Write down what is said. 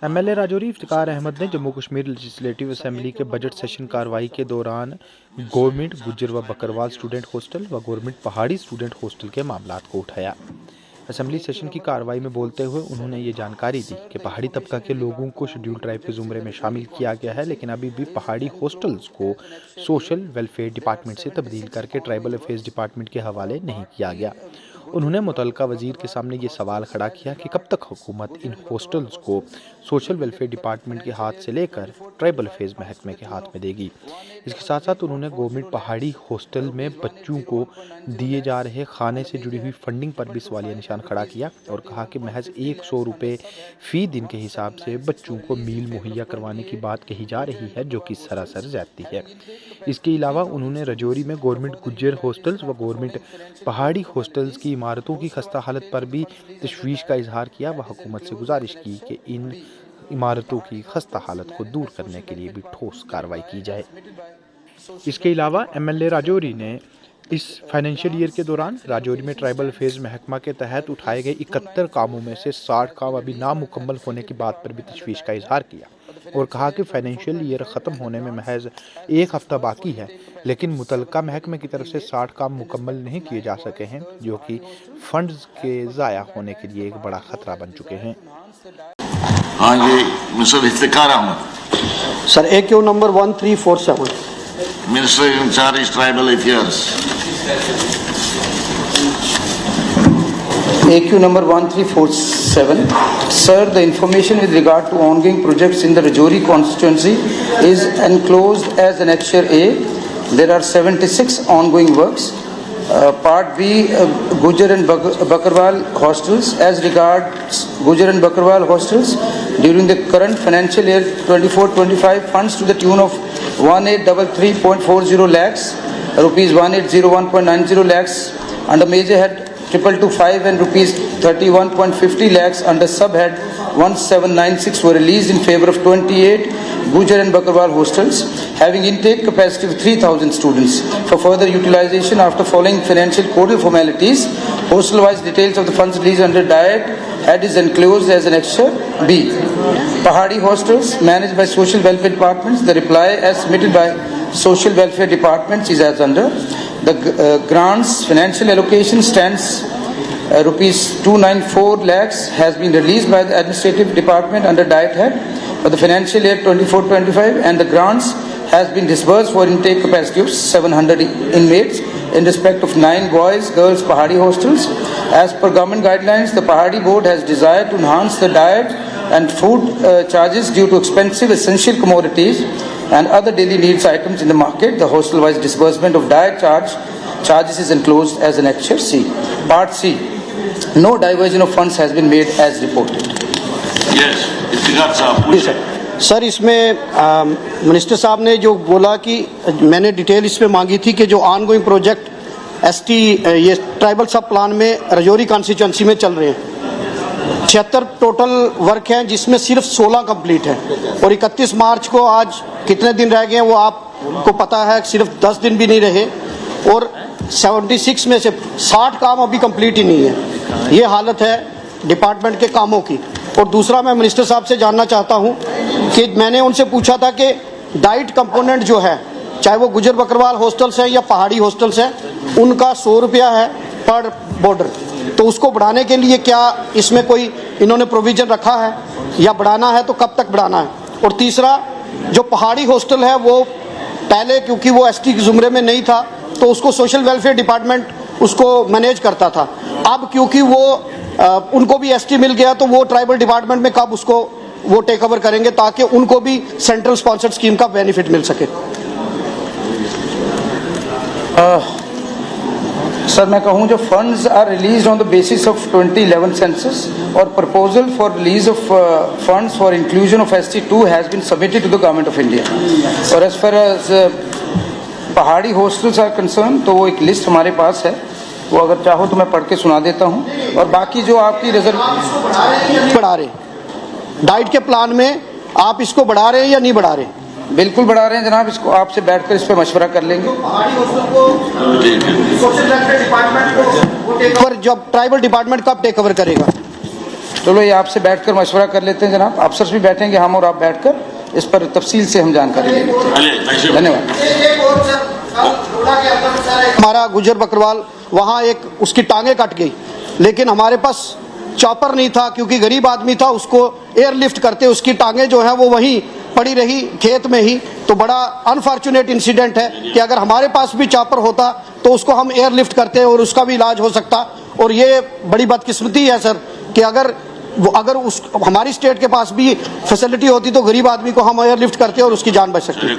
MLA Rajouri Iftikhar Ahmad ने Jammu Kashmir legislative assembly के budget session कार्रवाई के दौरान गवर्नमेंट गुज्जर व बकरवाल स्टूडेंट हॉस्टल व गवर्नमेंट पहाड़ी स्टूडेंट हॉस्टल के मामलात को उठाया। असेंबली सेशन की कार्रवाई में बोलते हुए उन्होंने ये जानकारी दी कि पहाड़ी तबका के लोगों को शेड्यूल ट्राइब के ज़ुमरे में शामिल किया गया है, लेकिन अभी भी पहाड़ी हॉस्टल्स को सोशल वेलफेयर डिपार्टमेंट से तब्दील करके ट्राइबल अफेयर्स डिपार्टमेंट के हवाले नहीं किया गया। उन्होंने मुतल्लिका वजीर के सामने ये सवाल खड़ा किया कि कब तक हुकूमत इन हॉस्टल्स को सोशल वेलफेयर डिपार्टमेंट के हाथ से लेकर ट्राइबल अफेयर्स महकमे के हाथ में देगी। इसके साथ साथ उन्होंने गवर्नमेंट पहाड़ी हॉस्टल में बच्चों को दिए जा रहे खाने से जुड़ी हुई फंडिंग पर भी सवालिया निशान खड़ा किया और कहा कि महज 100 रुपये फ़ी दिन के हिसाब से बच्चों को मील मुहैया करवाने की बात कही जा रही है, जो कि सरासर ज्यादती है। इसके अलावा उन्होंने राजौरी में गवर्नमेंट गुज्जर हॉस्टल्स व गवर्नमेंट पहाड़ी हॉस्टल्स की इमारतों की खस्ता हालत पर भी तशवीश का इजहार किया व हुकूमत से गुजारिश की कि इन इमारतों की खस्ता हालत को दूर करने के लिए भी ठोस कार्रवाई की जाए। इसके अलावा एमएलए राजौरी ने इस फाइनेंशियल ईयर के दौरान राजौरी में ट्राइबल अफेयर्स महकमा के तहत उठाए गए 71 कामों में से 60 काम अभी नामुकम्मल होने की बात पर भी तशवीश का इजहार किया और कहा कि फाइनेंशियल ईयर ख़त्म होने में महज 1 हफ्ता बाकी है, लेकिन मुतल्लिका महकमे की तरफ से 60 काम मुकम्मल नहीं किए जा सके हैं, जो कि फंड्स के ज़ाया होने के लिए एक बड़ा खतरा बन चुके हैं। हाँ जी, mister Iftikhar Ahmed sir, AQ number 1347, minister in charge tribal affairs. AQ number 1347. Sir, the information with regard to ongoing projects in the Rajouri constituency is enclosed as Annexure A. There are 76 ongoing works. Part B, Gujar and Bakarwal hostels. As regards Gujar and Bakarwal hostels, during the current financial year 24-25, funds to the tune of 1833.40 lakhs, rupees 1801.90 lakhs under major head 2225 and rupees 31.50 lakhs under subhead 1796 were released in favor of 28 Gujar and Bakarwal hostels having intake capacity of 3,000 students. For further utilization, after following financial codal formalities, hostel-wise details of the funds released under diet head is enclosed as Annexure B. Pahadi hostels managed by Social Welfare Departments. The reply as submitted by Social Welfare Departments is as under. The grants financial allocation stands rupees 294 lakhs has been released by the Administrative Department under diet head for the financial year 24-25, and the grants has been disbursed for intake capacity of 700 inmates in respect of 9 boys girls Pahadi hostels. As per government guidelines, the Pahadi board has desired to enhance the diet and food charges due to expensive essential commodities and other daily needs items in the market. The hostel-wise disbursement of diet charges is enclosed as Annexure C. Part C. No diversion of funds has been made as reported. Yes, Iftikhar साहब पूछे। Sir, इसमें minister साहब ने जो बोला कि मैंने detail इसमें मांगी थी कि जो ऑनगोइंग प्रोजेक्ट ST ये ट्राइबल सब प्लान में राजौरी कॉन्स्टिट्यूंसी में चल रहे हैं, 76 टोटल वर्क हैं जिसमें सिर्फ 16 कंप्लीट है और 31 मार्च को आज कितने दिन रह गए हैं वो आपको पता है, सिर्फ 10 दिन भी नहीं रहे और 76 में से 60 काम अभी कंप्लीट ही नहीं है। ये हालत है डिपार्टमेंट के कामों की। और दूसरा, मैं मिनिस्टर साहब से जानना चाहता हूँ कि मैंने उनसे पूछा था कि डाइट कंपोनेंट जो है, चाहे वो गुजर बकरवाल हॉस्टल्स हैं या पहाड़ी हॉस्टल्स हैं, उनका 100 रुपया है पर बॉर्डर, तो उसको बढ़ाने के लिए क्या इसमें कोई इन्होंने प्रोविजन रखा है या बढ़ाना है तो कब तक बढ़ाना है? और तीसरा, जो पहाड़ी हॉस्टल है वो पहले क्योंकि वो ST के ज़ुमरे में नहीं था तो उसको सोशल वेलफेयर डिपार्टमेंट उसको मैनेज करता था, अब क्योंकि वो उनको भी ST मिल गया तो वो ट्राइबल डिपार्टमेंट में कब उसको वो टेक ओवर करेंगे ताकि उनको भी सेंट्रल स्पॉन्सर्ड स्कीम का बेनिफिट मिल सके? सर, मैं कहूँ जो funds are release on the basis of 2011 census और proposal for release of funds for inclusion of ST2 has been submitted to the government of India. और as far as Pahari hostels are concern तो वो एक list हमारे पास है, वो अगर चाहो तो मैं पढ़ के सुना देता हूँ। और बाकी जो आपकी रिजर्व बढ़ा रहे डाइट के प्लान में आप इसको बढ़ा रहे हैं या नहीं बढ़ा रहे? बिल्कुल बढ़ा रहे हैं जनाब, इसको आपसे बैठकर इस पर मशवरा कर लेंगे। पर जब ट्राइबल डिपार्टमेंट कब टेक ओवर करेगा? चलो ये आपसे बैठकर मशवरा कर लेते हैं जनाब, अफसर्स भी बैठेंगे, हम और आप बैठकर इस पर तफसील से हम जानकारी लेंगे। चलिए, थैंक यू। धन्यवाद। हमारा गुजर बकरवाल वहाँ एक उसकी टांगे कट गई, लेकिन हमारे पास चॉपर नहीं था क्योंकि गरीब आदमी था, उसको एयरलिफ्ट करते उसकी टांगे जो है वो वहीं पड़ी रही खेत में ही। तो बड़ा अनफॉर्चुनेट इंसिडेंट है कि अगर हमारे पास भी चॉपर होता तो उसको हम एयरलिफ्ट करते और उसका भी इलाज हो सकता। और ये बड़ी बदकिस्मती है सर कि अगर उस हमारी स्टेट के पास भी फैसिलिटी होती तो गरीब आदमी को हम एयरलिफ्ट करते और उसकी जान बच सकती।